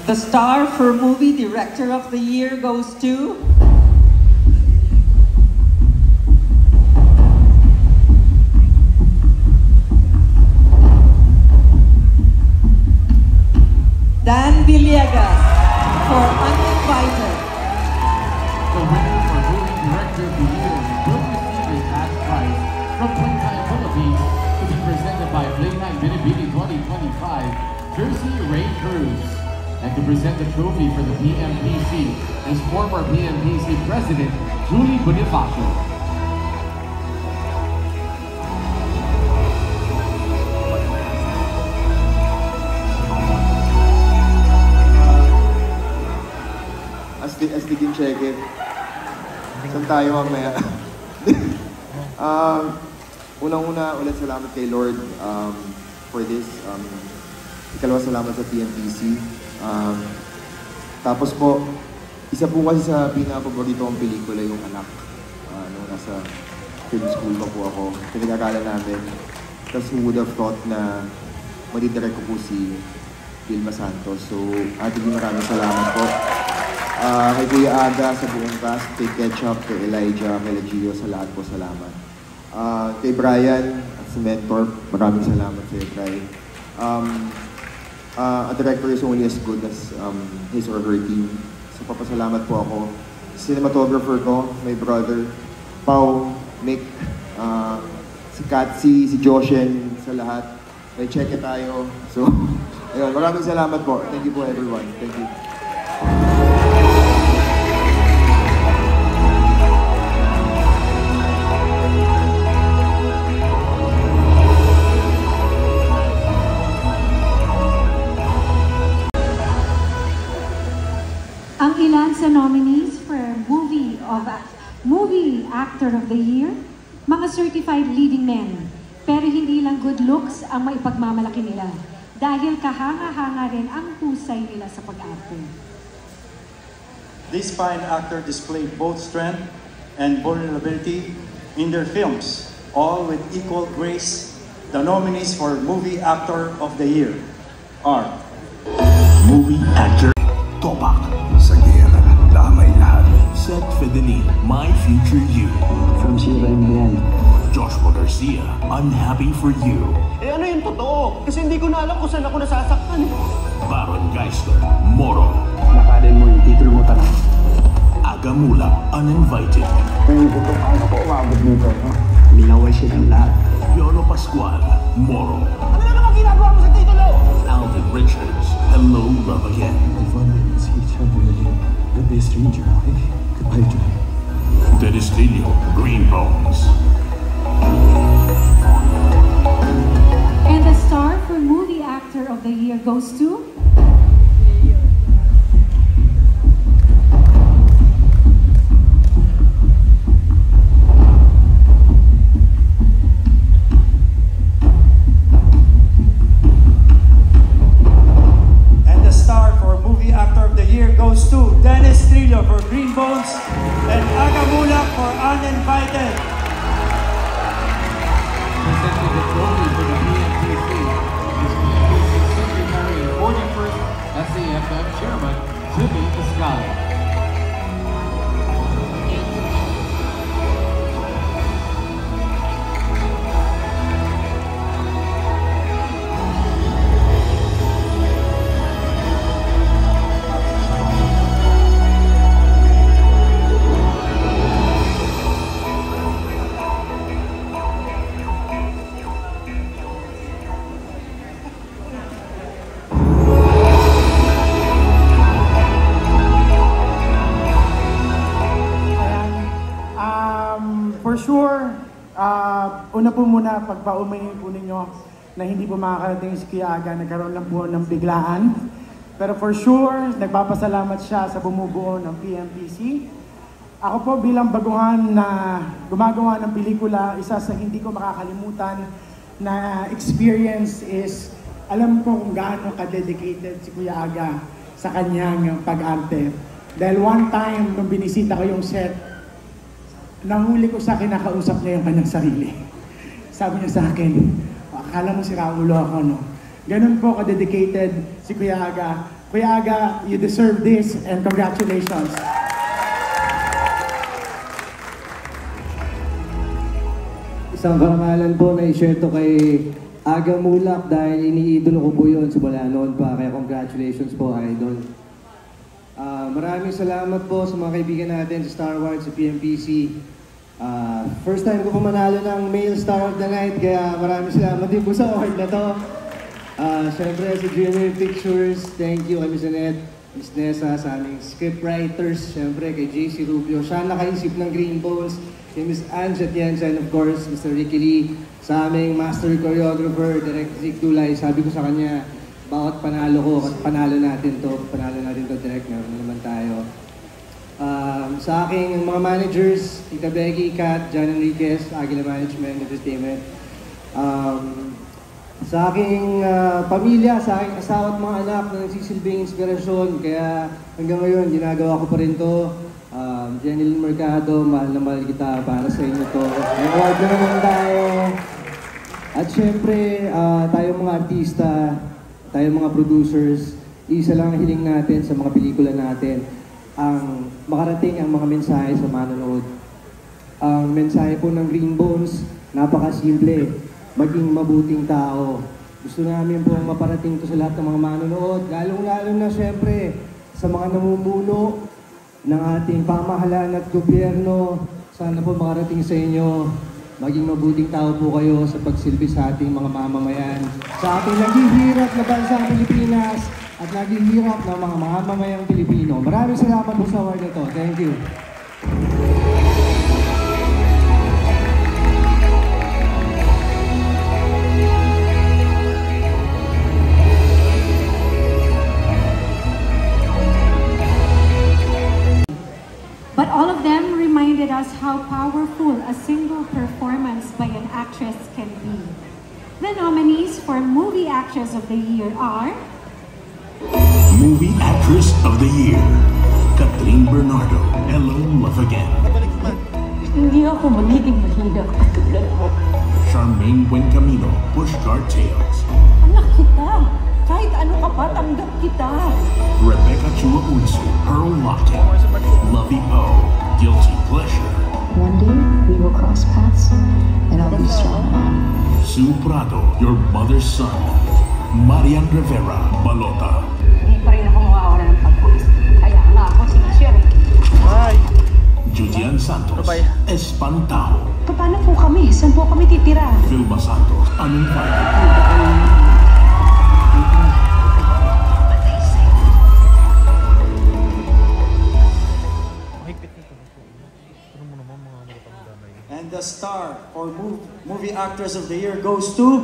The star for Movie Director of the Year goes to... Dan Villegas for Uninvited. The winner for Movie Director of the Year will receive a cash prize from Playtime Philippines to be presented by Playtime Binibini 2025, Jersey Ray Cruz. And to present the trophy for the PMPC is former PMPC President Julie Bonifacio. Astigin check-in. Saan tayo mamaya? Unang-una, ulit salamat kay Lord for this. Ikalawa, salamat sa PMPC. Tapos po, isa po kasi sa pinaka-paborito kong pelikula yung Anak. Nung nasa film school pa po ako, pinag-akala namin. Tapos who would have thought na madidirect ko po si Vilma Santos. So, maraming salamat po. Kay Kuya Aga sa buong cast, kay Ketchup, kay Elijah, kay Legio, sa lahat po salamat. Kay Brian at sa mentor, maraming salamat sa iyo, Brian. A director is only as good as his or her team. So papasalamat po ako. Cinematographer ko, my brother, Pau, Mick, si Katsi, si Joshen, sa lahat. May check tayo. So, ayun, maraming salamat po. Thank you po everyone. Thank you. Ang ilan sa nominees for Movie Actor of the Year, mga certified leading men. Pero hindi lang good looks ang maipagmamalaki nila. Dahil kahanga-hanga rin ang husay nila sa pag-arte. This fine actor displayed both strength and vulnerability in their films, all with equal grace. The nominees for Movie Actor of the Year are Movie Actor Topak sa Gera, damay lahat. Seth Fidelin, My Future You. From Sierra Embrian. Joshua Garcia, Unhappy for You. Ano yung totoo? Kasi hindi ko na alam kung saan ako nasasaktan. Baron Geisler, Moro. Nakaden mo yung titulo mo tanong. Agamula, Uninvited. Paano ko umabot dito? Minaway silang lahat. Yolo Pascual, Moro. Ano na naman ginagawa mo sa titulo? Alvin Richards, Hello Love Again. If one see each other again, there'll be a stranger. Goodbye, Joy. Dennis Lillo, Green Bones. And the star for Movie Actor of the Year goes to... goes to Dennis Trillo for Green Bones and Agamula for Uninvited. Presenting the trophy for the PMPC is PMPC Secretary and 41st SAFM Chairman, Jimmy Escala. For sure, una po muna, pagpaumayin po ninyo na hindi po makakarating si Kuya Aga, nagkaroon lang po ng biglaan. Pero for sure, nagpapasalamat siya sa bumubuo ng PMPC. Ako po bilang baguhan na gumagawa ng pelikula, isa sa hindi ko makakalimutan na experience is, alam ko kung gaano ka-dedicated si Kuya Aga sa kanyang pag-arte. Dahil one time, nung binisita ko yung set, nahuli ko sa kinakausap niya yung kanyang sarili. Sabi niya sa akin, akala mo si Raulo ako, no? Ganun po ka-dedicated si Kuya Aga Kuya Aga, you deserve this and congratulations. Isang karangalan po na i-share to kay Aga Mulak dahil iniidolo ko po yun simula noon pa. Kaya congratulations po, Idol. Maraming salamat po sa mga kaibigan natin sa Star Wars, sa PMPC. First time ko po manalo ng Male Star of the Night, kaya maraming salamat din po sa award na to. Siyempre sa Junior Pictures, thank you kay Miss Annette, Miss Nessa, sa aming scriptwriters, siyempre kay JC Rubio, siya nakaisip ng Green Bones, kay Miss Ange Atienza, and of course, Mr. Ricky Lee, sa aming master choreographer, Direct Zeke Dulay. Sabi ko sa kanya, bawat panalo ko, panalo natin to, Direct, meron naman tayo. Sa aking mga managers, Tita Becky, Kat, John Enriquez, Aguila Management, Entertainment. Sa aking pamilya, sa aking asawa at mga anak na nagsisilbing inspirasyon, kaya hanggang ngayon, ginagawa ko pa rin to. Jenilyn Mercado, mahal na mahal kita, para sa inyo to. May award na naman tayo. At syempre, tayong mga artista, tayong mga producers, isa lang ang hiling natin sa mga pelikula natin, ang makarating ang mga mensahe sa manonood. Ang mensahe po ng Green Bones, napakasimple, maging mabuting tao. Gusto namin po maparating to sa lahat ng mga manonood, lalong-lalo na syempre sa mga namumuno ng ating pamahalaan at gobyerno. Sana po makarating sa inyo, maging mabuting tao po kayo sa pagsilbi sa ating mga mamamayan, sa ating naghihirap na bansang Pilipinas at naghihirap ng mga mamamayang Pilipino. Maraming salamat po sa award na to. Thank you. But all of them reminded us how powerful a single performance by an actress can be. The nominees for Movie Actress of the Year are... Movie Actress of the Year, Catherine Bernardo, Hello Love Again. Hindi ako magiging mahina katulad mo. Charmaine Buencamino, Pushcart Tales. Anak kita! Kahit ano ka pa, tanggap kita! Rebecca Chua Unsu, Pearl Lockett. Lovey O, Guilty Pleasure. One day, we will cross paths, and I'll be strong. Sue Prado, Your Mother's Son. Marian Rivera, Balota. Hindi pa rin ako mawawala ng pag-uwis. Kaya nga ako sinishare. Julian Santos, Espantao. Paano po kami? Saan po kami titira? Vilma Santos, Uninvited. And the star for Movie Actress of the Year goes to...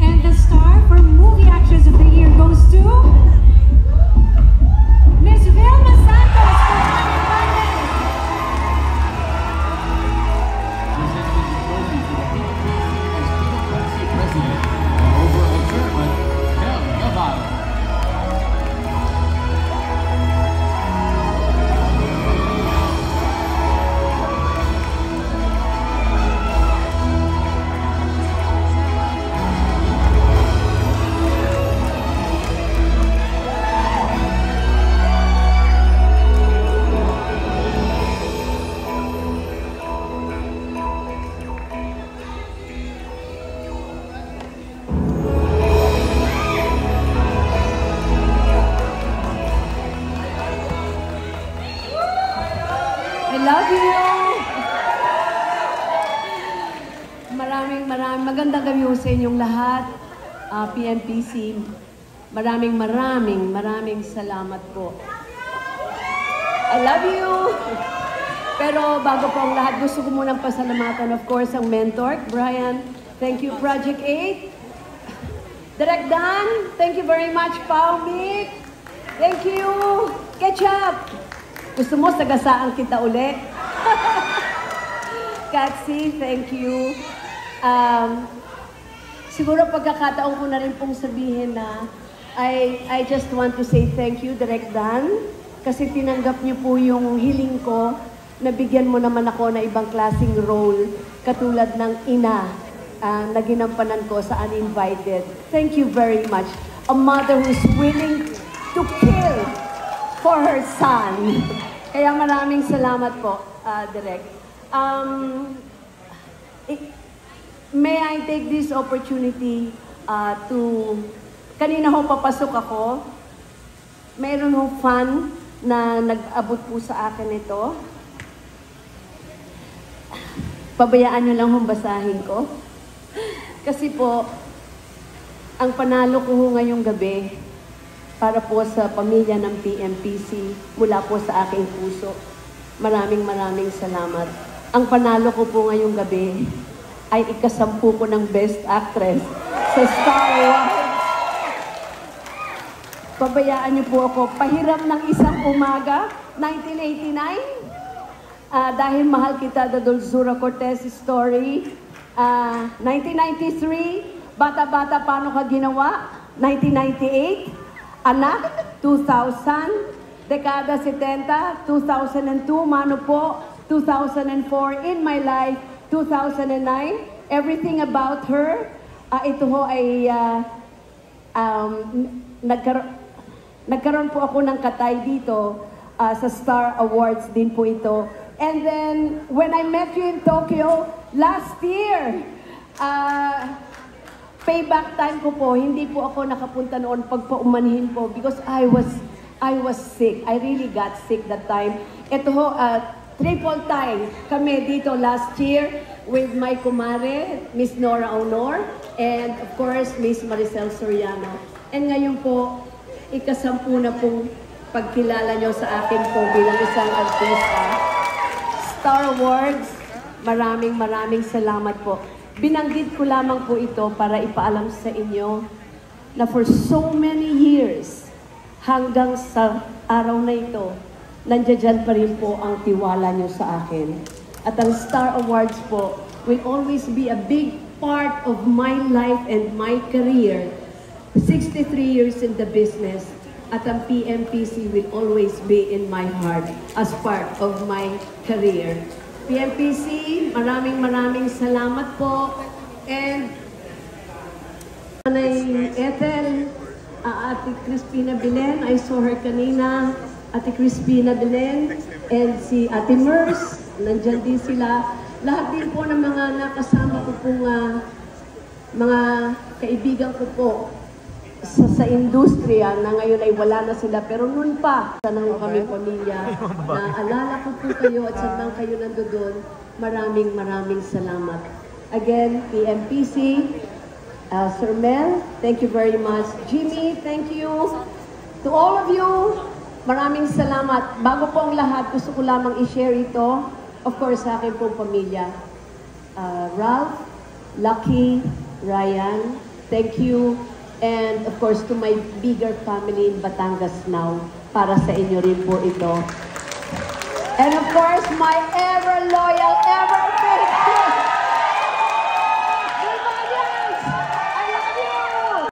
And the star for Movie Actress of the Year goes to... Miss Vilma Santos for Uninvited! President and overall chairman, Mel Navarro. I love you! Maraming magandang gabi ho sa inyong lahat. PNPC, maraming salamat po. I love you! Pero bago po ang lahat, gusto ko munang pasalamatan, of course, ang mentor, Brian. Thank you, Project 8. Direct Dan, thank you very much, Pao Mick. Thank you, Ketchup. Gusto mo, sagasaan kita uli? Katsi, thank you. Siguro pagkakataon ko na rin pong sabihin na I just want to say thank you, Direct Dan. kasi tinanggap niyo po yung hiling ko. Nabigyan mo naman ako na ibang klaseng role, katulad ng ina na ginampanan ko sa Uninvited. Thank you very much. A mother who's willing to kill for her son. Kaya maraming salamat po, Direk. May I take this opportunity to... Kanina ho papasok ako, mayroon ho fan na nag-abot po sa akin ito. Pabayaan nyo lang hong basahin ko. Kasi po, ang panalo ko ho ngayong gabi para po sa pamilya ng PMPC mula po sa aking puso. Maraming salamat. Ang panalo ko po ngayong gabi ay ika-10 ko ng Best Actress sa Star Wars. Pabayaan niyo po ako. Pahiram ng isang umaga, 1989. Dahil mahal kita, The Dulzura Cortez Story. 1993, Bata-Bata, Paano Ka Ginawa? 1998, Anak, 2000, Dekada 70, 2002, Mano Po, 2004, In My Life, 2009, Everything About Her. Ito ho ay nagkaroon po ako ng katay dito sa Star Awards din po ito. And then, when I met you in Tokyo last year, payback time ko po, hindi po ako nakapunta noon pagpaumanhin po because I was sick. I really got sick that time. Ito ho, triple time kami dito last year with my kumare, Miss Nora Honor, and of course, Miss Maricel Soriano. And ngayon po, ika-10 na pong pagkilala nyo sa akin po bilang isang artista. Star Awards, maraming salamat po. Binanggit ko lamang po ito para ipaalam sa inyo na for so many years, hanggang sa araw na ito, nandiyan pa rin po ang tiwala nyo sa akin. At ang Star Awards po will always be a big part of my life and my career. 63 years in the business, at ang PMPC will always be in my heart as part of my career. PMPC, maraming salamat po. And Nanay Ethel, Ate Crispina Belen, I saw her kanina, Ate Crispina Belen, and si Ate Mers, nandyan din sila. Lahat din po ng mga nakasama ko pong mga kaibigan ko po sa industriya na ngayon ay wala na sila, pero noon pa sana ho kami pamilya na alala ko po kayo at saan kayo nandoon. Maraming salamat. Again, PMPC, Sir Mel, thank you very much. Jimmy, thank you. To all of you, maraming salamat. Bago po ang lahat, gusto ko lamang i-share ito, of course, sa akin pong pamilya. Ralph, Lucky, Ryan, thank you. And of course, to my bigger family in Batangas now, para sa inyo rin po ito. And of course, my ever loyal